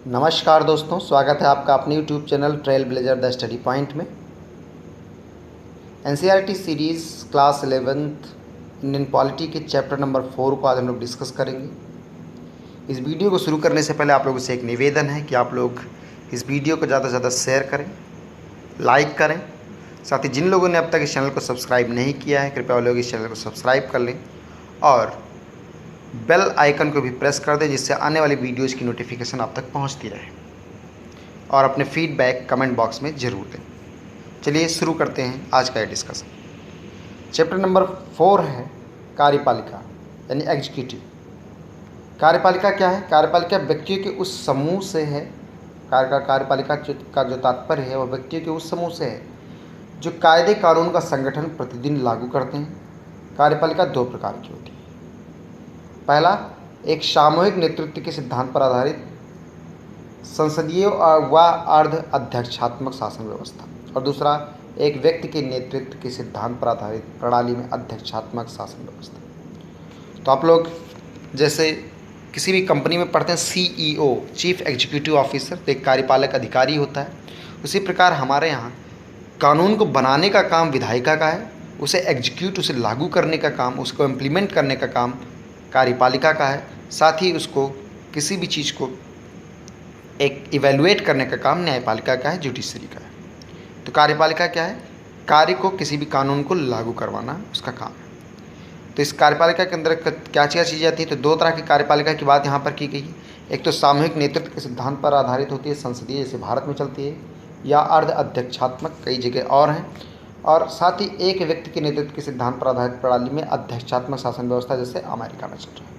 नमस्कार दोस्तों, स्वागत है आपका अपने YouTube channel trail blazer the study point में। NCERT series class 11th Indian polity के चैप्टर नंबर 4 को आज हम लोग डिस्कस करेंगे। इस वीडियो को शुरू करने से पहले आप लोगों से एक निवेदन है कि आप लोग इस वीडियो को ज़्यादा से ज़्यादा शेयर करें, लाइक करें। साथ ही जिन लोगों ने अब तक इस चैनल को सब्सक्राइब नहीं किया है, कृपया वो लोग इस चैनल को सब्सक्राइब कर लें और बेल आइकन को भी प्रेस कर दें, जिससे आने वाली वीडियोज़ की नोटिफिकेशन आप तक पहुंचती रहे। और अपने फीडबैक कमेंट बॉक्स में ज़रूर दें। चलिए शुरू करते हैं आज का ये डिस्कशन। चैप्टर नंबर 4 है कार्यपालिका यानी एग्जीक्यूटिव। कार्यपालिका क्या है? कार्यपालिका व्यक्तियों के उस समूह से है। कार्यपालिका का जो तात्पर्य है वह व्यक्तियों के उस समूह से है जो कायदे कानून का संगठन प्रतिदिन लागू करते हैं। कार्यपालिका 2 प्रकार की होती है। पहला, एक सामूहिक नेतृत्व के सिद्धांत पर आधारित संसदीय व अर्ध अध्यक्षात्मक शासन व्यवस्था, और दूसरा, एक व्यक्ति के नेतृत्व के सिद्धांत पर आधारित प्रणाली में अध्यक्षात्मक शासन व्यवस्था। तो आप लोग जैसे किसी भी कंपनी में पढ़ते हैं CEO चीफ एग्जीक्यूटिव ऑफिसर, तो एक कार्यपालक अधिकारी होता है। उसी प्रकार हमारे यहाँ कानून को बनाने का काम विधायिका का है, उसे एग्जीक्यूट, उसे लागू करने का काम, उसको इम्प्लीमेंट करने का काम कार्यपालिका का है। साथ ही उसको किसी भी चीज़ को एक इवेलुएट करने का काम न्यायपालिका का है, जुडिशरी का है। तो कार्यपालिका क्या है? कार्य को, किसी भी कानून को लागू करवाना उसका काम है। तो इस कार्यपालिका के अंदर क्या क्या चीज़ें आती हैं? तो 2 तरह की कार्यपालिका की बात यहाँ पर की गई है। एक तो सामूहिक नेतृत्व के सिद्धांत पर आधारित होती है, संसदीय, जैसे भारत में चलती है, या अर्ध अध्यक्षात्मक, कई जगह और हैं। और साथ ही एक व्यक्ति के नेतृत्व के सिद्धांत पर आधारित प्रणाली में अध्यक्षात्मक शासन व्यवस्था, जैसे अमेरिका में चल रहा है।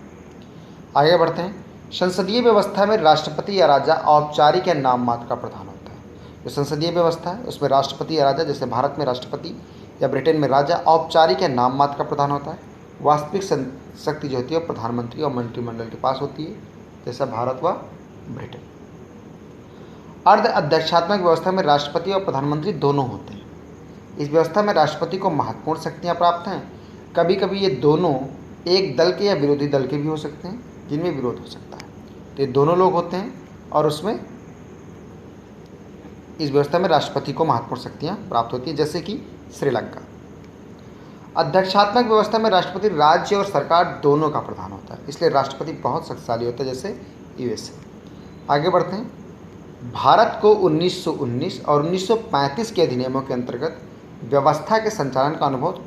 आगे बढ़ते हैं। संसदीय व्यवस्था में राष्ट्रपति या राजा औपचारिक या नाम मात्र का प्रधान होता है। जो संसदीय व्यवस्था है उसमें राष्ट्रपति या राजा, जैसे भारत में राष्ट्रपति या ब्रिटेन में राजा, औपचारिक या नाम मात्र का प्रधान होता है। वास्तविक शक्ति जो होती है प्रधानमंत्री और मंत्रिमंडल के पास होती है, जैसा भारत व ब्रिटेन। अर्ध अध्यक्षात्मक व्यवस्था में राष्ट्रपति और प्रधानमंत्री दोनों होते हैं। इस व्यवस्था में राष्ट्रपति को महत्वपूर्ण शक्तियाँ प्राप्त हैं। कभी कभी ये दोनों एक दल के या विरोधी दल के भी हो सकते हैं, जिनमें विरोध हो सकता है। तो ये दोनों लोग होते हैं और उसमें इस व्यवस्था में राष्ट्रपति को महत्वपूर्ण शक्तियाँ प्राप्त होती हैं, जैसे कि श्रीलंका। अध्यक्षात्मक व्यवस्था में राष्ट्रपति राज्य और सरकार दोनों का प्रधान होता है, इसलिए राष्ट्रपति बहुत शक्तिशाली होता है, जैसे USA। आगे बढ़ते हैं। भारत को 1919 और 1935 के अधिनियमों के अंतर्गत व्यवस्था के संचालन का अनुभव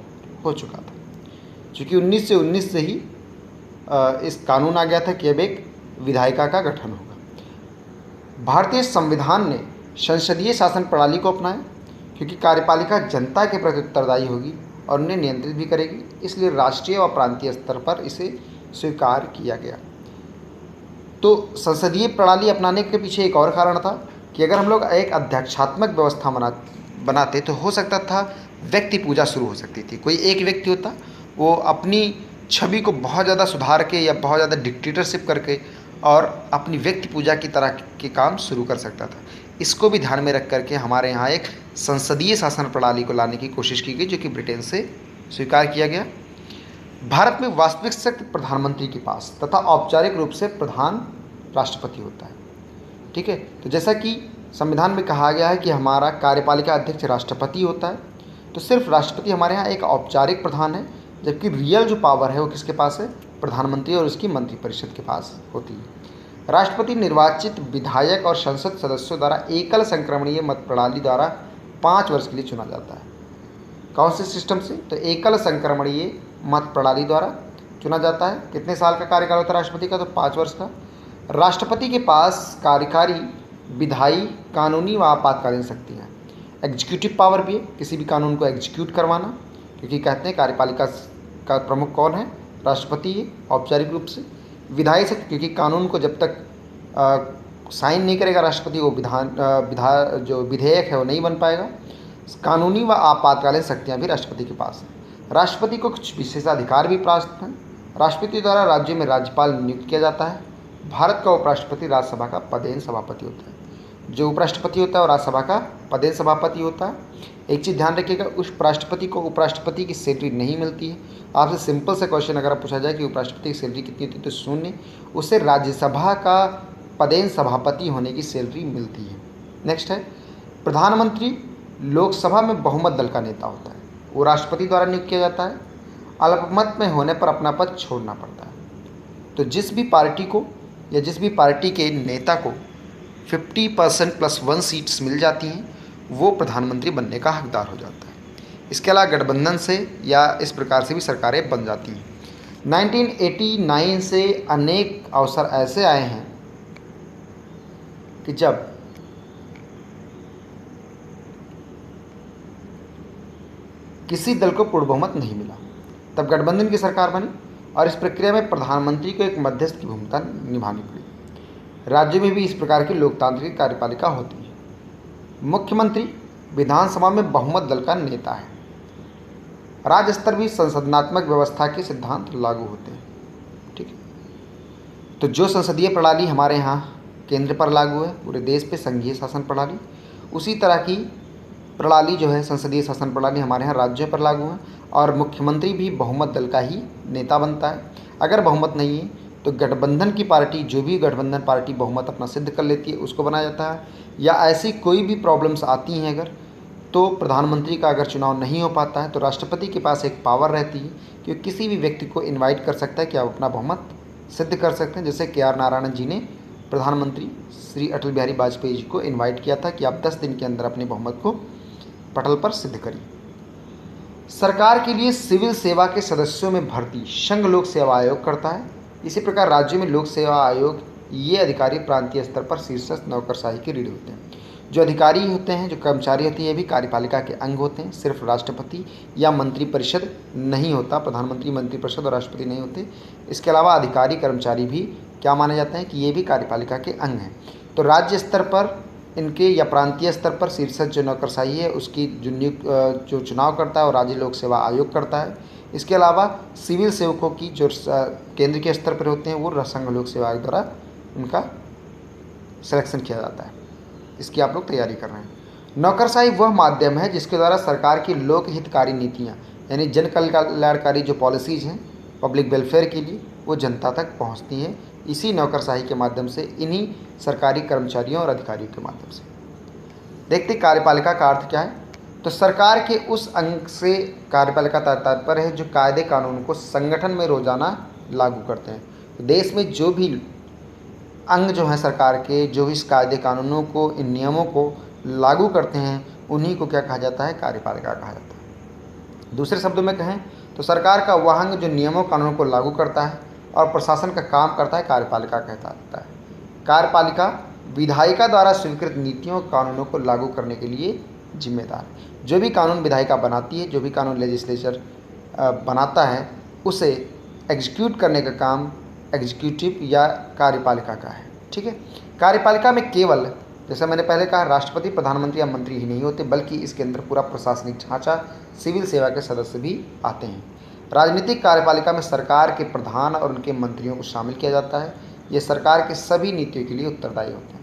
हो चुका था। चूँकि 1919 से ही इस कानून आ गया था कि अब एक विधायिका का गठन होगा। भारतीय संविधान ने संसदीय शासन प्रणाली को अपनाया, क्योंकि कार्यपालिका जनता के प्रति उत्तरदायी होगी और उन्हें नियंत्रित भी करेगी, इसलिए राष्ट्रीय और प्रांतीय स्तर पर इसे स्वीकार किया गया। तो संसदीय प्रणाली अपनाने के पीछे एक और कारण था कि अगर हम लोग एक अध्यक्षात्मक व्यवस्था बनाते तो हो सकता था व्यक्ति पूजा शुरू हो सकती थी। कोई एक व्यक्ति होता, वो अपनी छवि को बहुत ज़्यादा सुधार के या बहुत ज़्यादा डिक्टेटरशिप करके और अपनी व्यक्ति पूजा की तरह के काम शुरू कर सकता था। इसको भी ध्यान में रख करके हमारे यहाँ एक संसदीय शासन प्रणाली को लाने की कोशिश की गई, जो कि ब्रिटेन से स्वीकार किया गया। भारत में वास्तविक शक्ति प्रधानमंत्री के पास तथा औपचारिक रूप से प्रधान राष्ट्रपति होता है। ठीक है, तो जैसा कि संविधान में कहा गया है कि हमारा कार्यपालिका अध्यक्ष राष्ट्रपति होता है, तो सिर्फ राष्ट्रपति हमारे यहाँ एक औपचारिक प्रधान है, जबकि रियल जो पावर है वो किसके पास है? प्रधानमंत्री और उसकी मंत्रिपरिषद के पास होती है। राष्ट्रपति निर्वाचित विधायक और संसद सदस्यों द्वारा एकल संक्रमणीय मत प्रणाली द्वारा 5 वर्ष के लिए चुना जाता है। कौन से सिस्टम से? तो एकल संक्रमणीय मत प्रणाली द्वारा चुना जाता है। कितने साल का कार्यकाल होता है राष्ट्रपति का? तो 5 वर्ष का। राष्ट्रपति के पास कार्यकारी, विधायी, कानूनी व आपातकालीन शक्तियाँ, एग्जीक्यूटिव पावर भी है, किसी भी कानून को एग्जीक्यूट करवाना, क्योंकि कहते हैं कार्यपालिका का प्रमुख कौन है? राष्ट्रपति है औपचारिक रूप से। विधायी शक्ति, क्योंकि कानून को जब तक साइन नहीं करेगा राष्ट्रपति, वो जो विधेयक है वो नहीं बन पाएगा। कानूनी व आपातकालीन शक्तियाँ भी राष्ट्रपति के पास हैं। राष्ट्रपति को कुछ विशेषाधिकार भी प्राप्त हैं। राष्ट्रपति द्वारा राज्यों में राज्यपाल नियुक्त किया जाता है। भारत का उपराष्ट्रपति राज्यसभा का पदेन सभापति होता है। जो उपराष्ट्रपति होता है वो राज्यसभा का पदेन सभापति होता है। एक चीज़ ध्यान रखिएगा, उस राष्ट्रपति को उपराष्ट्रपति की सैलरी नहीं मिलती है। आपसे सिंपल सा क्वेश्चन अगर पूछा जाए कि उपराष्ट्रपति की सैलरी कितनी होती है, तो 0। उससे राज्यसभा का पदेन सभापति होने की सैलरी मिलती है। नेक्स्ट है, प्रधानमंत्री लोकसभा में बहुमत दल का नेता होता है, वो राष्ट्रपति द्वारा नियुक्त किया जाता है। अल्पमत में होने पर अपना पद छोड़ना पड़ता है। तो जिस भी पार्टी को या जिस भी पार्टी के नेता को 50% प्लस 1 सीट्स मिल जाती हैं, वो प्रधानमंत्री बनने का हकदार हो जाता है। इसके अलावा गठबंधन से या इस प्रकार से भी सरकारें बन जाती हैं। 1989 से अनेक अवसर ऐसे आए हैं कि जब किसी दल को पूर्ण बहुमत नहीं मिला, तब गठबंधन की सरकार बनी और इस प्रक्रिया में प्रधानमंत्री को एक मध्यस्थ की भूमिका निभानी पड़ी। राज्य में भी इस प्रकार की लोकतांत्रिक कार्यपालिका होती है। मुख्यमंत्री विधानसभा में बहुमत दल का नेता है। राज्य स्तर भी संसदनात्मक व्यवस्था के सिद्धांत लागू होते हैं। ठीक है, तो जो संसदीय प्रणाली हमारे यहाँ केंद्र पर लागू है, पूरे देश पे संघीय शासन प्रणाली, उसी तरह की प्रणाली जो है संसदीय शासन प्रणाली हमारे यहाँ राज्यों पर लागू है और मुख्यमंत्री भी बहुमत दल का ही नेता बनता है। अगर बहुमत नहीं है तो गठबंधन की पार्टी, जो भी गठबंधन पार्टी बहुमत अपना सिद्ध कर लेती है, उसको बनाया जाता है। या ऐसी कोई भी प्रॉब्लम्स आती हैं अगर, तो प्रधानमंत्री का अगर चुनाव नहीं हो पाता है तो राष्ट्रपति के पास एक पावर रहती है कि किसी भी व्यक्ति को इन्वाइट कर सकता है कि आप अपना बहुमत सिद्ध कर सकते हैं। जैसे के आर नारायणन जी ने प्रधानमंत्री श्री अटल बिहारी वाजपेयी जी को इन्वाइट किया था कि आप 10 दिन के अंदर अपने बहुमत को पटल पर सिद्ध करिए। सरकार के लिए सिविल सेवा के सदस्यों में भर्ती संघ लोक सेवा आयोग करता है। इसी प्रकार राज्य में लोक सेवा आयोग, ये अधिकारी प्रांतीय स्तर पर शीर्षस्थ नौकरशाही के रीढ़ होते हैं। जो अधिकारी होते हैं, जो कर्मचारी होते हैं, ये भी कार्यपालिका के अंग होते हैं। सिर्फ राष्ट्रपति या मंत्रिपरिषद नहीं होता, प्रधानमंत्री, मंत्रिपरिषद और राष्ट्रपति नहीं होते। इसके अलावा अधिकारी कर्मचारी भी क्या माने जाते हैं कि ये भी कार्यपालिका के अंग हैं। तो राज्य स्तर पर इनके या प्रांतीय स्तर पर शीर्षस्थ जो नौकरशाही है उसकी जो चुनाव करता है और राज्य लोक सेवा आयोग करता है। इसके अलावा सिविल सेवकों की जो केंद्र के स्तर पर होते हैं वो संघ लोक सेवा आयोग द्वारा उनका सिलेक्शन किया जाता है। इसकी आप लोग तैयारी कर रहे हैं। नौकरशाही वह माध्यम है जिसके द्वारा सरकार की लोक हितकारी नीतियाँ यानी जन कल्याणकारी जो पॉलिसीज़ हैं पब्लिक वेलफेयर के लिए, वो जनता तक पहुँचती हैं। इसी नौकरशाही के माध्यम से, इन्हीं सरकारी कर्मचारियों और अधिकारियों के माध्यम से। देखते कार्यपालिका का अर्थ क्या है। तो सरकार के उस अंग से कार्यपालिका तात्पर्य है जो कायदे कानून को संगठन में रोजाना लागू करते हैं। देश में जो भी अंग जो हैं सरकार के, जो इस कायदे कानूनों को, इन नियमों को लागू करते हैं, उन्हीं को क्या कहा जाता है, कार्यपालिका कहा जाता है। दूसरे शब्दों में कहें तो सरकार का वह अंग जो नियमों कानूनों को लागू करता है और प्रशासन का काम करता है, कार्यपालिका कहलाता है। कार्यपालिका विधायिका द्वारा स्वीकृत नीतियों और कानूनों को लागू करने के लिए जिम्मेदार है। जो भी कानून विधायिका बनाती है, जो भी कानून लेजिस्लेचर बनाता है, उसे एग्जीक्यूट करने का काम एग्जीक्यूटिव या कार्यपालिका का है। ठीक है, कार्यपालिका में केवल, जैसा मैंने पहले कहा, राष्ट्रपति, प्रधानमंत्री या मंत्री ही नहीं होते, बल्कि इसके अंदर पूरा प्रशासनिक ढांचा, सिविल सेवा के सदस्य भी आते हैं। राजनीतिक कार्यपालिका में सरकार के प्रधान और उनके मंत्रियों को शामिल किया जाता है। ये सरकार के सभी नीतियों के लिए उत्तरदायी होते हैं।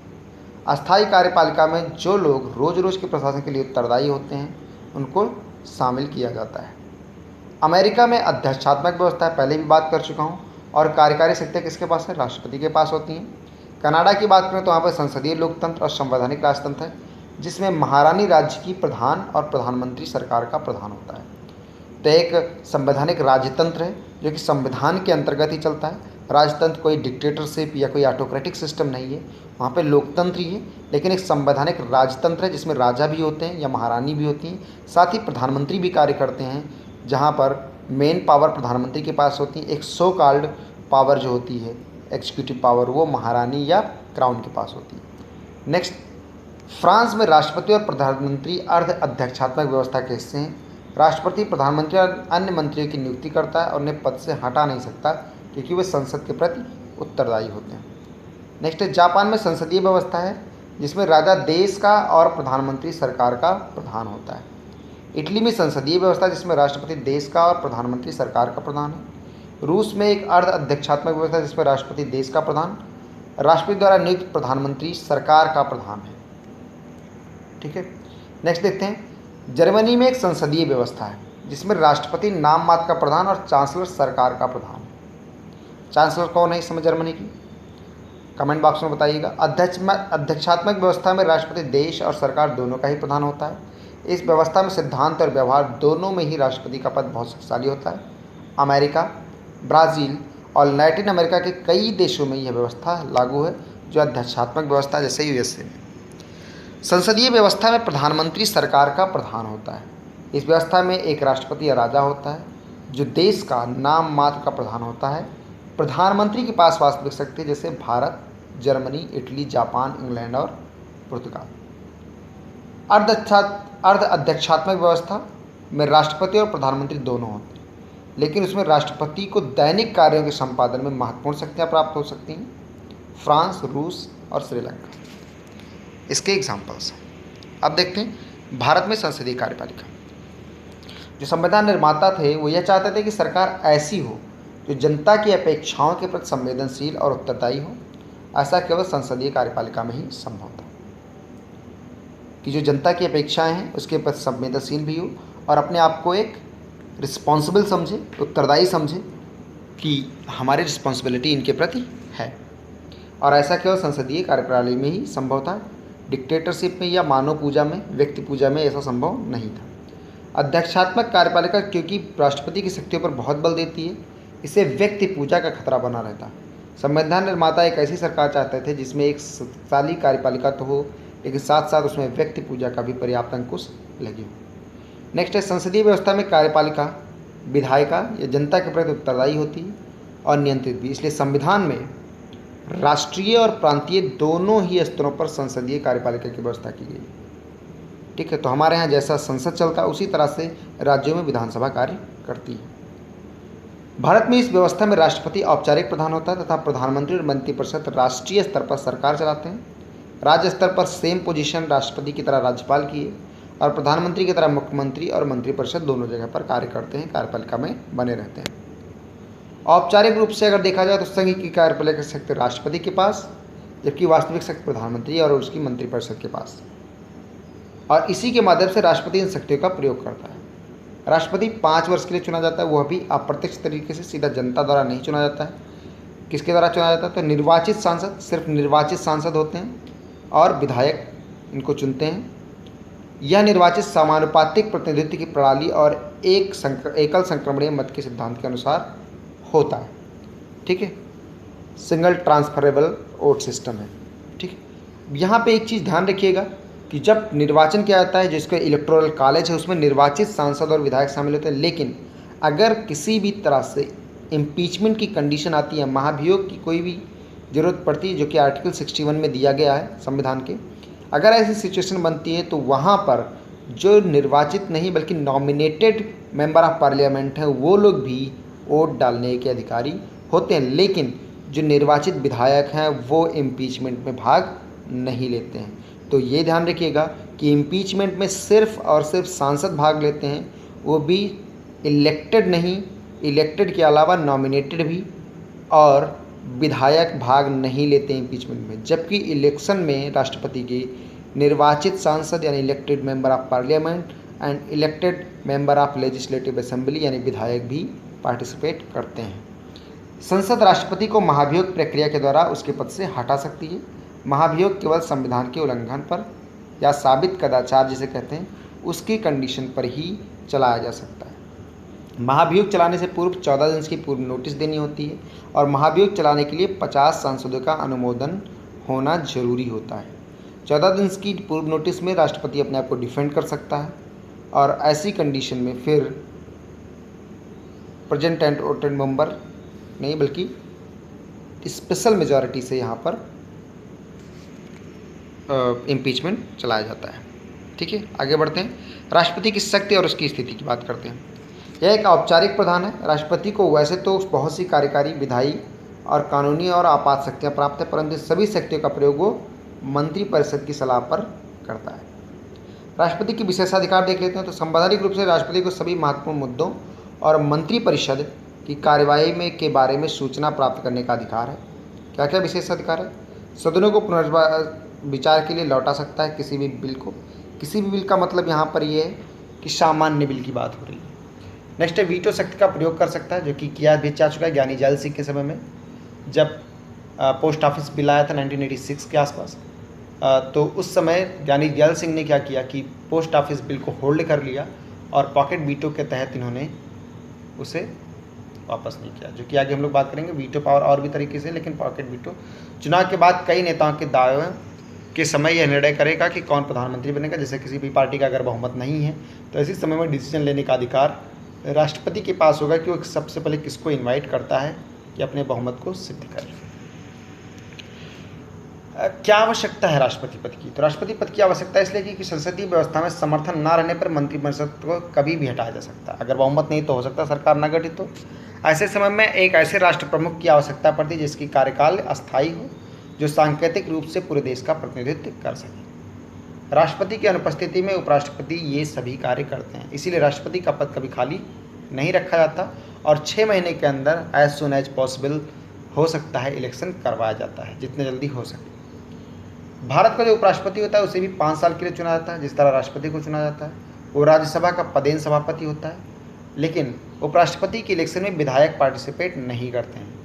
अस्थायी कार्यपालिका में जो लोग रोज रोज के प्रशासन के लिए उत्तरदायी होते हैं, उनको शामिल किया जाता है। अमेरिका में अध्यक्षात्मक व्यवस्था है, पहले भी बात कर चुका हूँ, और कार्यकारी शक्तियाँ किसके पास है, राष्ट्रपति के पास होती हैं। कनाडा की बात करें तो वहाँ पर संसदीय लोकतंत्र और संवैधानिक राजतंत्र है, जिसमें महारानी राज्य की प्रधान और प्रधानमंत्री सरकार का प्रधान होता है। तो एक संवैधानिक राजतंत्र है जो कि संविधान के अंतर्गत ही चलता है। राजतंत्र कोई डिक्टेटरशिप या कोई ऑटोक्रेटिक सिस्टम नहीं है, वहाँ पे लोकतंत्र ही है, लेकिन एक संवैधानिक राजतंत्र है जिसमें राजा भी होते हैं या महारानी भी होती हैं, साथ ही प्रधानमंत्री भी कार्य करते हैं, जहाँ पर मेन पावर प्रधानमंत्री के पास होती है। एक सो कॉल्ड पावर जो होती है, एग्जीक्यूटिव पावर, वो महारानी या क्राउन के पास होती है। नेक्स्ट, फ्रांस में राष्ट्रपति और प्रधानमंत्री अर्ध अध्यक्षात्मक व्यवस्था के हिस्से हैं। राष्ट्रपति प्रधानमंत्री और अन्य मंत्रियों की नियुक्ति करता है और उन्हें पद से हटा नहीं सकता, क्योंकि वे संसद के प्रति उत्तरदायी होते हैं। नेक्स्ट है, जापान में संसदीय व्यवस्था है जिसमें राजा देश का और प्रधानमंत्री सरकार का प्रधान होता है। इटली में संसदीय व्यवस्था जिसमें राष्ट्रपति देश का और प्रधानमंत्री सरकार का प्रधान है। रूस में एक अर्ध अध्यक्षात्मक व्यवस्था जिसमें राष्ट्रपति देश का प्रधान, राष्ट्रपति द्वारा नियुक्त प्रधानमंत्री सरकार का प्रधान है। ठीक है, नेक्स्ट देखते हैं, जर्मनी में एक संसदीय व्यवस्था है जिसमें राष्ट्रपति नाम मात्र का प्रधान और चांसलर सरकार का प्रधान है। चांसलर कौन है इस समय जर्मनी की? कमेंट बॉक्स में बताइएगा। अध्यक्षात्मक व्यवस्था में राष्ट्रपति देश और सरकार दोनों का ही प्रधान होता है। इस व्यवस्था में सिद्धांत और व्यवहार दोनों में ही राष्ट्रपति का पद बहुत शक्तिशाली होता है। अमेरिका, ब्राज़ील और लैटिन अमेरिका के कई देशों में यह व्यवस्था लागू है, जो अध्यक्षात्मक व्यवस्था जैसे यूएसए में। संसदीय व्यवस्था में प्रधानमंत्री सरकार का प्रधान होता है। इस व्यवस्था में एक राष्ट्रपति या राजा होता है, जो देश का नाम मात्र का प्रधान होता है। प्रधानमंत्री के पास वास्तविक शक्ति जैसे Bharat, Germany, Italy, Japan, England और पुर्तगाल। अर्ध अध्यक्षात्मक व्यवस्था में राष्ट्रपति और प्रधानमंत्री दोनों होते हैं, लेकिन उसमें राष्ट्रपति को दैनिक कार्यों के संपादन में महत्वपूर्ण शक्तियाँ प्राप्त हो सकती हैं। फ्रांस, रूस और श्रीलंका इसके एग्जाम्पल्स। अब देखते हैं भारत में संसदीय कार्यपालिका। जो संविधान निर्माता थे वो यह चाहते थे कि सरकार ऐसी हो जो जनता की अपेक्षाओं के प्रति संवेदनशील और उत्तरदायी हो। ऐसा केवल संसदीय कार्यपालिका में ही संभव था कि जो जनता की अपेक्षाएं हैं उसके प्रति संवेदनशील भी हो और अपने आप को एक रिस्पॉन्सिबल समझे, उत्तरदायी समझे कि हमारी रिस्पॉन्सिबिलिटी इनके प्रति है। और ऐसा केवल संसदीय कार्यप्रणाली में ही संभव था। डिक्टेटरशिप में या मानव पूजा में, व्यक्ति पूजा में ऐसा संभव नहीं था। अध्यक्षात्मक कार्यपालिका क्योंकि राष्ट्रपति की शक्तियों पर बहुत बल देती है, इसे व्यक्ति पूजा का खतरा बना रहता है। संविधान निर्माता एक ऐसी सरकार चाहते थे जिसमें एक शक्तिशाली कार्यपालिका तो हो, लेकिन साथ साथ उसमें व्यक्ति पूजा का भी पर्याप्त अंकुश लगे हो। नेक्स्ट है संसदीय व्यवस्था में कार्यपालिका विधायिका या जनता के प्रति उत्तरदायी होती है और नियंत्रित भी। इसलिए संविधान में राष्ट्रीय और प्रांतीय दोनों ही स्तरों पर संसदीय कार्यपालिका की व्यवस्था की गई। ठीक है, तो हमारे यहाँ जैसा संसद चलता है उसी तरह से राज्यों में विधानसभा कार्य करती है। भारत में इस व्यवस्था में राष्ट्रपति औपचारिक प्रधान होता है तथा प्रधानमंत्री और मंत्रिपरिषद राष्ट्रीय स्तर पर सरकार चलाते हैं। राज्य स्तर पर सेम पोजीशन राष्ट्रपति की तरह राज्यपाल की है और प्रधानमंत्री की तरह मुख्यमंत्री और मंत्रिपरिषद दोनों जगह पर कार्य करते हैं, कार्यपालिका में बने रहते हैं। औपचारिक रूप से अगर देखा जाए तो संघ की कार्यपालिका शक्ति राष्ट्रपति के पास, जबकि वास्तविक शक्ति प्रधानमंत्री और उसकी मंत्रिपरिषद के पास, और इसी के माध्यम से राष्ट्रपति इन शक्तियों का प्रयोग करता है। राष्ट्रपति 5 वर्ष के लिए चुना जाता है, वह भी अप्रत्यक्ष तरीके से, सीधा जनता द्वारा नहीं चुना जाता है। किसके द्वारा चुना जाता है? तो निर्वाचित सांसद, सिर्फ निर्वाचित सांसद होते हैं और विधायक इनको चुनते हैं। यह निर्वाचित समानुपातिक प्रतिनिधित्व की प्रणाली और एकल संक्रमणीय मत के सिद्धांत के अनुसार होता है। ठीक है, सिंगल ट्रांसफरेबल वोट सिस्टम है। ठीक है, यहाँ पे एक चीज़ ध्यान रखिएगा कि जब निर्वाचन किया जाता है, जिसको इलेक्टोरल कॉलेज है, उसमें निर्वाचित सांसद और विधायक शामिल होते हैं। लेकिन अगर किसी भी तरह से इम्पीचमेंट की कंडीशन आती है, महाभियोग की कोई भी ज़रूरत पड़ती है, जो कि आर्टिकल 61 में दिया गया है संविधान के, अगर ऐसी सिचुएशन बनती है तो वहाँ पर जो निर्वाचित नहीं बल्कि नॉमिनेटेड मेंबर ऑफ पार्लियामेंट हैं वो लोग भी वोट डालने के अधिकारी होते हैं। लेकिन जो निर्वाचित विधायक हैं वो इम्पीचमेंट में भाग नहीं लेते हैं। तो ये ध्यान रखिएगा कि इम्पीचमेंट में सिर्फ और सिर्फ सांसद भाग लेते हैं, वो भी इलेक्टेड नहीं, इलेक्टेड के अलावा नॉमिनेटेड भी, और विधायक भाग नहीं लेते इम्पीचमेंट में। जबकि इलेक्शन में राष्ट्रपति के निर्वाचित सांसद यानी elected member of parliament and elected member of legislative assembly यानी विधायक भी पार्टिसिपेट करते हैं। संसद राष्ट्रपति को महाभियोग प्रक्रिया के द्वारा उसके पद से हटा सकती है। महाभियोग केवल संविधान के उल्लंघन पर या साबित कदाचार जिसे कहते हैं उसकी कंडीशन पर ही चलाया जा सकता है। महाभियोग चलाने से पूर्व 14 दिन की पूर्व नोटिस देनी होती है और महाभियोग चलाने के लिए 50 सांसदों का अनुमोदन होना जरूरी होता है। 14 दिन की पूर्व नोटिस में राष्ट्रपति अपने आप को डिफेंड कर सकता है और ऐसी कंडीशन में फिर प्रेजेंट एंड वोटेड मेंबर नहीं बल्कि स्पेशल मेजॉरिटी से यहाँ पर इम्पीचमेंट चलाया जाता है। ठीक है, आगे बढ़ते हैं। राष्ट्रपति की शक्ति और उसकी स्थिति की बात करते हैं। यह एक औपचारिक प्रधान है। राष्ट्रपति को वैसे तो बहुत सी कार्यकारी, विधायी और कानूनी और आपात शक्तियाँ प्राप्त है, परंतु सभी शक्तियों का प्रयोग वो मंत्रिपरिषद की सलाह पर करता है। राष्ट्रपति की विशेषाधिकार देख लेते हैं तो संवैधानिक रूप से राष्ट्रपति को सभी महत्वपूर्ण मुद्दों और मंत्रिपरिषद की कार्यवाही में के बारे में सूचना प्राप्त करने का अधिकार है। क्या क्या विशेषाधिकार है? सदनों को पुनर्विचार के लिए लौटा सकता है किसी भी बिल को। किसी भी बिल का मतलब यहाँ पर ये है कि सामान्य बिल की बात हो रही है। नेक्स्ट है वीटो शक्ति का प्रयोग कर सकता है, जो कि किया भी जा चुका है ज्ञानी जैल सिंह के समय में, जब पोस्ट ऑफिस बिल आया था 1986 के आसपास। तो उस समय यानी दयाल सिंह ने क्या किया कि पोस्ट ऑफिस बिल को होल्ड कर लिया और पॉकेट वीटो के तहत इन्होंने उसे वापस नहीं किया, जो कि आगे हम लोग बात करेंगे। वीटो पावर और भी तरीके से, लेकिन पॉकेट वीटो। चुनाव के बाद कई नेताओं के दावे के समय यह निर्णय करेगा कि कौन प्रधानमंत्री बनेगा। जैसे किसी भी पार्टी का अगर बहुमत नहीं है तो ऐसे समय में डिसीजन लेने का अधिकार राष्ट्रपति के पास होगा कि वो सबसे पहले किसको इन्वाइट करता है कि अपने बहुमत को सिद्ध करे। क्या आवश्यकता है राष्ट्रपति पद की? तो राष्ट्रपति पद की आवश्यकता इसलिए कि संसदीय व्यवस्था में समर्थन ना रहने पर मंत्रिपरिषद को कभी भी हटाया जा सकता है। अगर बहुमत नहीं तो हो सकता सरकार न गठित हो। ऐसे समय में एक ऐसे राष्ट्र प्रमुख की आवश्यकता पड़ती है जिसकी कार्यकाल अस्थायी हो, जो सांकेतिक रूप से पूरे देश का प्रतिनिधित्व कर सके। राष्ट्रपति की अनुपस्थिति में उपराष्ट्रपति ये सभी कार्य करते हैं। इसीलिए राष्ट्रपति का पद कभी खाली नहीं रखा जाता और 6 महीने के अंदर एज सुन एज पॉसिबल हो सकता है इलेक्शन करवाया जाता है, जितने जल्दी हो सके। भारत का जो उपराष्ट्रपति होता है उसे भी 5 साल के लिए चुना जाता है, जिस तरह राष्ट्रपति को चुना जाता है। वो राज्यसभा का पदेन सभापति होता है, लेकिन उपराष्ट्रपति की इलेक्शन में विधायक पार्टिसिपेट नहीं करते हैं।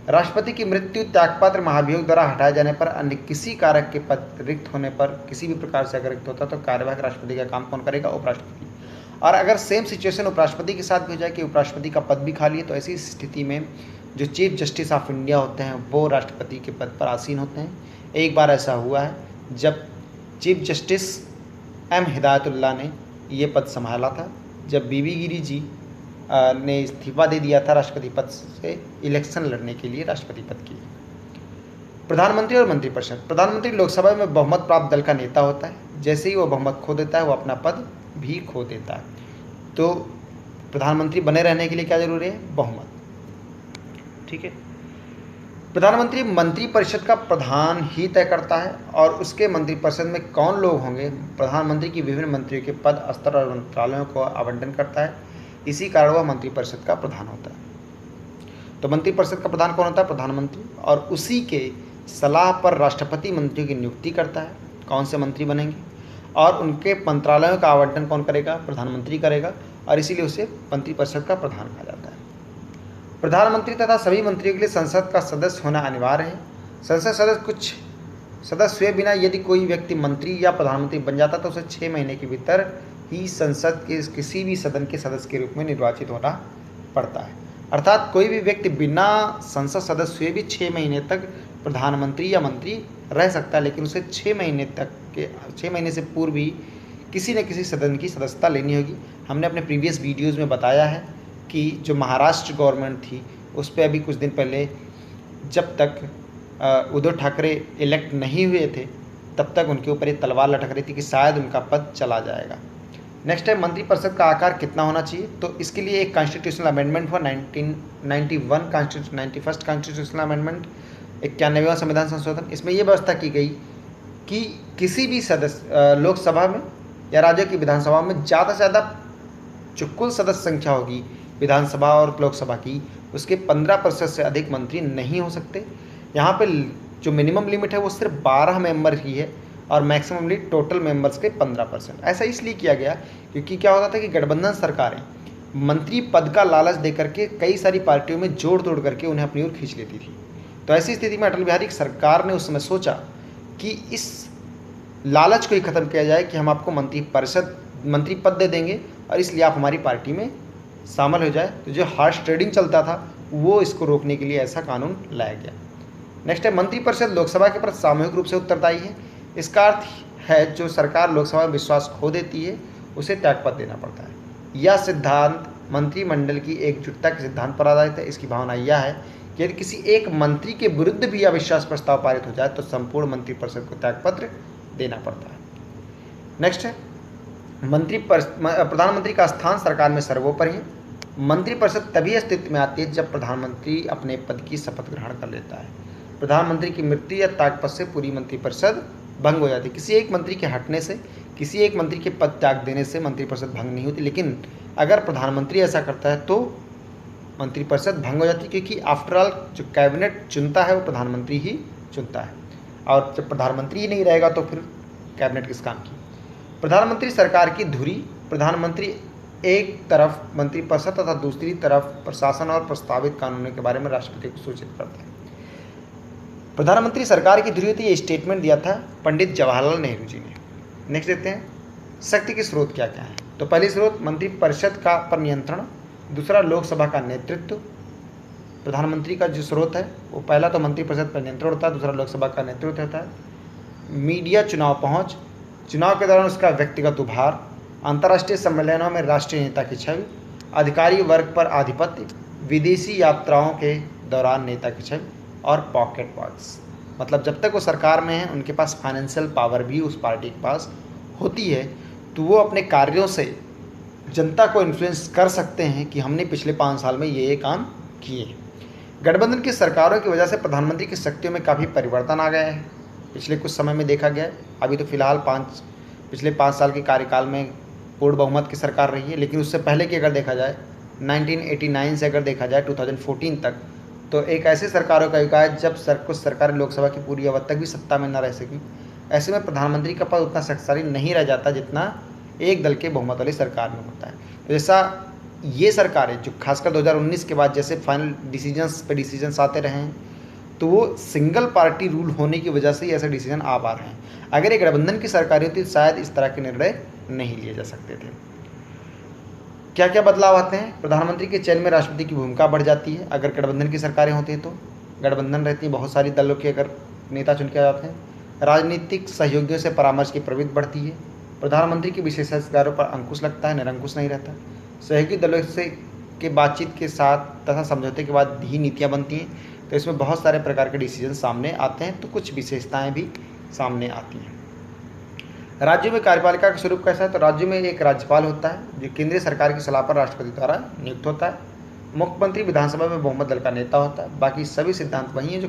राष्ट्रपति की मृत्यु, त्यागपत्र, महाभियोग द्वारा हटाए जाने पर, अन्य किसी कारक के पद रिक्त होने पर, किसी भी प्रकार से अगर रिक्त होता तो कार्यवाहक राष्ट्रपति का काम कौन करेगा? उपराष्ट्रपति। और अगर सेम सिचुएशन उपराष्ट्रपति के साथ भी हो जाए कि उपराष्ट्रपति का पद भी खाली है, तो ऐसी स्थिति में जो चीफ जस्टिस ऑफ इंडिया होते हैं वो राष्ट्रपति के पद पर आसीन होते हैं। एक बार ऐसा हुआ है जब चीफ जस्टिस एम हिदायतुल्लाह ने ये पद संभाला था, जब बीबी गिरी जी ने इस्तीफा दे दिया था राष्ट्रपति पद से इलेक्शन लड़ने के लिए राष्ट्रपति पद के लिए। प्रधानमंत्री और मंत्रिपरिषद। प्रधानमंत्री लोकसभा में बहुमत प्राप्त दल का नेता होता है। जैसे ही वो बहुमत खो देता है वो अपना पद भी खो देता है। तो प्रधानमंत्री बने रहने के लिए क्या जरूरी है? बहुमत। ठीक है। प्रधानमंत्री मंत्रिपरिषद का प्रधान ही तय करता है और उसके मंत्रिपरिषद में कौन लोग होंगे प्रधानमंत्री की विभिन्न मंत्रियों के पद, स्तर और मंत्रालयों को आवंटन करता है। इसी कारण वह मंत्रिपरिषद का प्रधान होता है। तो मंत्रिपरिषद का प्रधान कौन होता है? प्रधानमंत्री। और उसी के सलाह पर राष्ट्रपति मंत्रियों की नियुक्ति करता है, कौन से मंत्री बनेंगे, और उनके मंत्रालयों का आवंटन कौन करेगा? प्रधानमंत्री करेगा। और इसीलिए उसे मंत्रिपरिषद का प्रधान कहा जाता है। प्रधानमंत्री तथा सभी मंत्रियों के लिए संसद का सदस्य होना अनिवार्य है। संसद सदस्य कुछ सदस्य हुए बिना यदि कोई व्यक्ति मंत्री या प्रधानमंत्री बन जाता तो उसे 6 महीने के भीतर ही संसद के किसी भी सदन के सदस्य के रूप में निर्वाचित होना पड़ता है। अर्थात कोई भी व्यक्ति बिना संसद सदस्य हुए भी 6 महीने तक प्रधानमंत्री या मंत्री रह सकता है, लेकिन उसे 6 महीने से पूर्व ही किसी न किसी सदन की सदस्यता लेनी होगी। हमने अपने प्रीवियस वीडियोज़ में बताया है कि जो महाराष्ट्र गवर्नमेंट थी उस पर अभी कुछ दिन पहले जब तक उद्धव ठाकरे इलेक्ट नहीं हुए थे तब तक उनके ऊपर ये तलवार लटक रही थी कि शायद उनका पद चला जाएगा। नेक्स्ट है मंत्रिपरिषद का आकार कितना होना चाहिए। तो इसके लिए एक कॉन्स्टिट्यूशनल अमेंडमेंट हुआ 1991 91st कॉन्स्टिट्यूशनल अमेंडमेंट, 91वां संविधान संशोधन। इसमें यह व्यवस्था की गई कि किसी भी सदस्य लोकसभा में या राज्य की विधानसभा में ज़्यादा से ज़्यादा जो कुल सदस्य संख्या होगी विधानसभा और लोकसभा की, उसके 15% से अधिक मंत्री नहीं हो सकते। यहाँ पे जो मिनिमम लिमिट है वो सिर्फ 12 मेंबर ही है और मैक्सिमम लिमिट टोटल मेंबर्स के 15%। ऐसा इसलिए किया गया क्योंकि क्या होता था कि गठबंधन सरकारें मंत्री पद का लालच दे करके कई सारी पार्टियों में जोड़ तोड़ करके उन्हें अपनी ओर खींच लेती थी। तो ऐसी स्थिति में अटल बिहारी सरकार ने उस समय सोचा कि इस लालच को ही ख़त्म किया जाए कि हम आपको मंत्री पद दे देंगे और इसलिए आप हमारी पार्टी में शामिल हो जाए। तो जो हार्श ट्रेडिंग चलता था वो इसको रोकने के लिए ऐसा कानून लाया गया। नेक्स्ट है मंत्रिपरिषद लोकसभा के प्रति सामूहिक रूप से उत्तरदायी है। इसका अर्थ है जो सरकार लोकसभा में विश्वास खो देती है उसे त्यागपत्र देना पड़ता है। यह सिद्धांत मंत्रिमंडल की एकजुटता के सिद्धांत पर आधारित है। इसकी भावना यह है कि यदि किसी एक मंत्री के विरुद्ध भी अविश्वास प्रस्ताव पारित हो जाए तो संपूर्ण मंत्रिपरिषद को त्यागपत्र देना पड़ता है। नेक्स्ट है प्रधानमंत्री का स्थान सरकार में सर्वोपरि है। मंत्रिपरिषद तभी अस्तित्व में आती है जब प्रधानमंत्री अपने पद की शपथ ग्रहण कर लेता है। प्रधानमंत्री की मृत्यु या त्यागपत्र से पूरी मंत्रिपरिषद भंग हो जाती है। किसी एक मंत्री के हटने से, किसी एक मंत्री के पद त्याग देने से मंत्रिपरिषद भंग नहीं होती, लेकिन अगर प्रधानमंत्री ऐसा करता है तो मंत्रिपरिषद भंग हो जाती है, क्योंकि आफ्टरऑल जो कैबिनेट चुनता है वो प्रधानमंत्री ही चुनता है और जब प्रधानमंत्री ही नहीं रहेगा तो फिर कैबिनेट किस काम की। प्रधानमंत्री सरकार की धुरी। प्रधानमंत्री एक तरफ मंत्रिपरिषद तथा दूसरी तरफ प्रशासन और प्रस्तावित कानूनों के बारे में राष्ट्रपति को सूचित करता है। प्रधानमंत्री सरकार की ध्रुवीयता ये स्टेटमेंट दिया था पंडित जवाहरलाल नेहरू जी ने। नेक्स्ट देखते हैं शक्ति के स्रोत क्या क्या हैं। तो पहली स्रोत मंत्रिपरिषद का पर नियंत्रण, दूसरा लोकसभा का नेतृत्व। प्रधानमंत्री का जो स्रोत है वो पहला तो मंत्रिपरिषद पर नियंत्रण होता है, दूसरा लोकसभा का नेतृत्व होता है। मीडिया चुनाव पहुंच, चुनाव के दौरान उसका व्यक्तिगत उभार, अंतर्राष्ट्रीय सम्मेलनों में राष्ट्रीय नेता की छवि, अधिकारी वर्ग पर आधिपत्य, विदेशी यात्राओं के दौरान नेता की छवि और पॉकेट वॉच। मतलब जब तक वो सरकार में है उनके पास फाइनेंशियल पावर भी उस पार्टी के पास होती है, तो वो अपने कार्यों से जनता को इन्फ्लुएंस कर सकते हैं कि हमने पिछले 5 साल में ये काम किए। गठबंधन की सरकारों की वजह से प्रधानमंत्री की शक्तियों में काफ़ी परिवर्तन आ गया है, पिछले कुछ समय में देखा गया है। अभी तो फिलहाल पिछले 5 साल के कार्यकाल में पूर्ण बहुमत की सरकार रही है, लेकिन उससे पहले की अगर देखा जाए 1989 से अगर देखा जाए 2014 तक, तो एक ऐसी सरकारों का युग है जब कुछ सरकारें लोकसभा की पूरी अवधि तक भी सत्ता में न रह सकी। ऐसे में प्रधानमंत्री का पद उतना शक्तिशाली नहीं रह जाता जितना एक दल के बहुमत वाली सरकार में होता है। तो जैसा ये सरकारें जो खासकर 2019 के बाद जैसे फाइनल डिसीजंस आते रहे हैं, तो वो सिंगल पार्टी रूल होने की वजह से ही ऐसे डिसीजन आ पा रहे हैं। अगर एक गठबंधन की सरकार होती तो शायद इस तरह के निर्णय नहीं लिए जा सकते थे। क्या क्या बदलाव आते हैं? प्रधानमंत्री के चयन में राष्ट्रपति की भूमिका बढ़ जाती है अगर गठबंधन की सरकारें होती हैं तो। गठबंधन रहती है, बहुत सारी दलों के अगर नेता चुन के जाते हैं। राजनीतिक सहयोगियों से परामर्श की प्रवृत्ति बढ़ती है। प्रधानमंत्री के विशेषाधिकारों पर अंकुश लगता है, निरंकुश नहीं रहता। सहयोगी दलों से के बातचीत के साथ तथा समझौते के बाद ही नीतियाँ बनती हैं, तो इसमें बहुत सारे प्रकार के डिसीजन सामने आते हैं, तो कुछ विशेषताएं भी सामने आती हैं। राज्यों में कार्यपालिका का स्वरूप कैसा है? तो राज्यों में एक राज्यपाल होता है जो केंद्रीय सरकार की सलाह पर राष्ट्रपति द्वारा नियुक्त होता है। मुख्यमंत्री विधानसभा में बहुमत दल का नेता होता है। बाकी सभी सिद्धांत वही हैं जो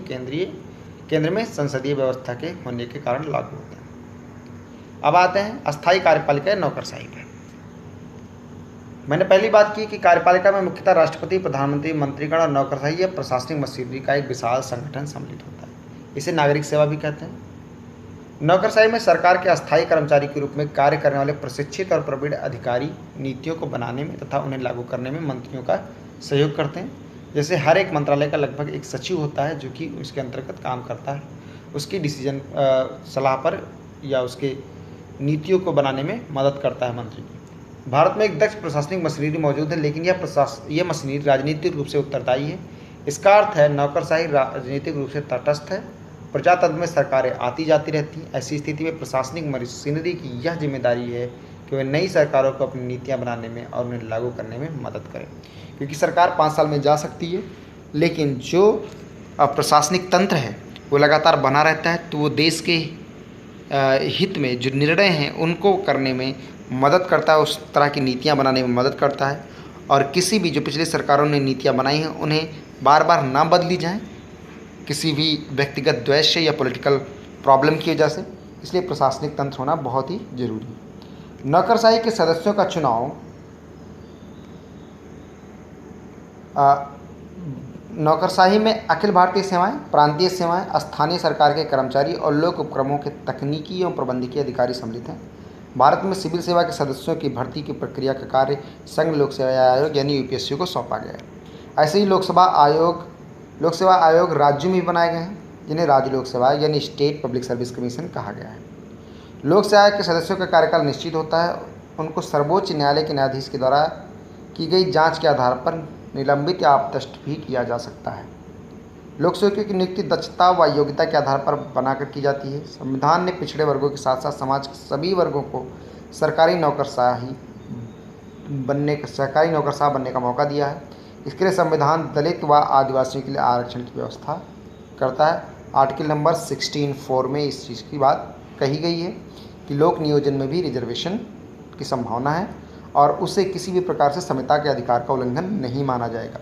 केंद्र में संसदीय व्यवस्था के होने के कारण लागू होते हैं। अब आते हैं अस्थायी कार्यपालिका या नौकरशाही पर। मैंने पहली बात की कि कार्यपालिका में मुख्यतः राष्ट्रपति, प्रधानमंत्री, मंत्रीगण और नौकरशाही या प्रशासनिक मशीनरी का एक विशाल संगठन सम्मिलित होता है। इसे नागरिक सेवा भी कहते हैं। नौकरशाही में सरकार के अस्थायी कर्मचारी के रूप में कार्य करने वाले प्रशिक्षित और प्रवीण अधिकारी नीतियों को बनाने में तथा उन्हें लागू करने में मंत्रियों का सहयोग करते हैं। जैसे हर एक मंत्रालय का लगभग एक सचिव होता है जो कि उसके अंतर्गत काम करता है, उसकी डिसीजन सलाह पर या उसके नीतियों को बनाने में मदद करता है मंत्री की। भारत में एक दक्ष प्रशासनिक मशीनरी मौजूद है, लेकिन यह मशीनरी राजनीतिक रूप से उत्तरदायी है। इसका अर्थ है नौकरशाही राजनीतिक रूप से तटस्थ है। प्रजातंत्र में सरकारें आती जाती रहती हैं। ऐसी स्थिति में प्रशासनिक मशीनरी की यह जिम्मेदारी है कि वह नई सरकारों को अपनी नीतियां बनाने में और उन्हें लागू करने में मदद करें, क्योंकि सरकार 5 साल में जा सकती है, लेकिन जो प्रशासनिक तंत्र है वो लगातार बना रहता है, तो वो देश के हित में जो निर्णय हैं उनको करने में मदद करता है, उस तरह की नीतियाँ बनाने में मदद करता है। और किसी भी जो पिछली सरकारों ने नीतियाँ बनाई हैं उन्हें बार बार ना बदली जाएँ किसी भी व्यक्तिगत द्वेष से या पॉलिटिकल प्रॉब्लम की वजह से। इसलिए प्रशासनिक तंत्र होना बहुत ही जरूरी है। नौकरशाही के सदस्यों का चुनाव नौकरशाही में अखिल भारतीय सेवाएं, प्रांतीय सेवाएं, स्थानीय सरकार के कर्मचारी और लोक उपक्रमों के तकनीकी एवं प्रबंधकीय अधिकारी सम्मिलित हैं। भारत में सिविल सेवा के सदस्यों की भर्ती की प्रक्रिया का कार्य संघ लोक सेवा आयोग यानी यूपीएससी को सौंपा गया है। ऐसे ही लोक सेवा आयोग राज्यों में भी बनाए गए हैं, जिन्हें राज्य लोक सेवा यानी स्टेट पब्लिक सर्विस कमीशन कहा गया है। लोक सेवा आयोग के सदस्यों का कार्यकाल निश्चित होता है। उनको सर्वोच्च न्यायालय के न्यायाधीश के द्वारा की गई जांच के आधार पर निलंबित या अपदस्थ भी किया जा सकता है। लोक सेवकों की नियुक्ति दक्षता व योग्यता के आधार पर बनाकर की जाती है। संविधान ने पिछड़े वर्गों के साथ साथ समाज के सभी वर्गों को सरकारी नौकरशाह बनने का मौका दिया है। इसके लिए संविधान दलित व आदिवासियों के लिए आरक्षण की व्यवस्था करता है। आर्टिकल नंबर 16(4) में इस चीज़ की बात कही गई है कि लोक नियोजन में भी रिजर्वेशन की संभावना है और उसे किसी भी प्रकार से संविधा के अधिकार का उल्लंघन नहीं माना जाएगा।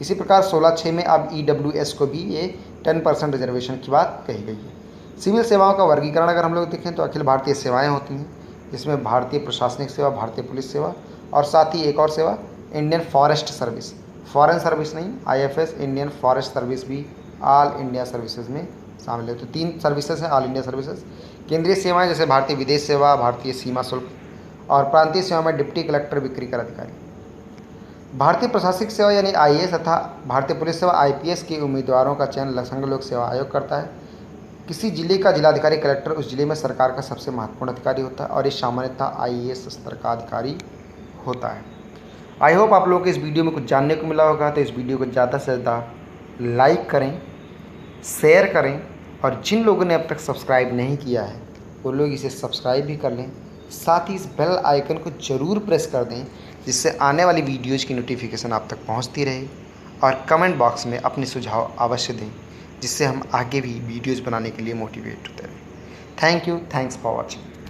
इसी प्रकार 16(6) में अब EWS को भी ये 10% रिजर्वेशन की बात कही गई है। सिविल सेवाओं का वर्गीकरण अगर हम लोग देखें तो अखिल भारतीय सेवाएं होती हैं, जिसमें भारतीय प्रशासनिक सेवा, भारतीय पुलिस सेवा और साथ ही एक और सेवा Indian forest service, foreign service नहीं, IFS, इंडियन फॉरेस्ट सर्विस भी ऑल इंडिया सर्विसेज में शामिल है। तो 3 सर्विसेज हैं ऑल इंडिया सर्विसेज। केंद्रीय सेवाएं जैसे भारतीय विदेश सेवा, भारतीय सीमा शुल्क और प्रांतीय सेवा में डिप्टी कलेक्टर, बिक्री कर अधिकारी। भारतीय प्रशासनिक सेवा यानी IAS तथा भारतीय पुलिस सेवा IPS के उम्मीदवारों का चयन संघ लोक सेवा आयोग करता है। किसी जिले का जिलाधिकारी कलेक्टर उस जिले में सरकार का सबसे महत्वपूर्ण अधिकारी होता है और ये सामान्यतः आईएएस स्तर का अधिकारी होता है। आई होप आप लोगों को इस वीडियो में कुछ जानने को मिला होगा। तो इस वीडियो को ज़्यादा से ज़्यादा लाइक करें, शेयर करें और जिन लोगों ने अब तक सब्सक्राइब नहीं किया है वो लोग इसे सब्सक्राइब भी कर लें। साथ ही इस बेल आइकन को ज़रूर प्रेस कर दें जिससे आने वाली वीडियोज़ की नोटिफिकेशन आप तक पहुंचती रहे। और कमेंट बॉक्स में अपने सुझाव अवश्य दें जिससे हम आगे भी वीडियोज़ बनाने के लिए मोटिवेट होते रहें। Thank you, thanks for watching.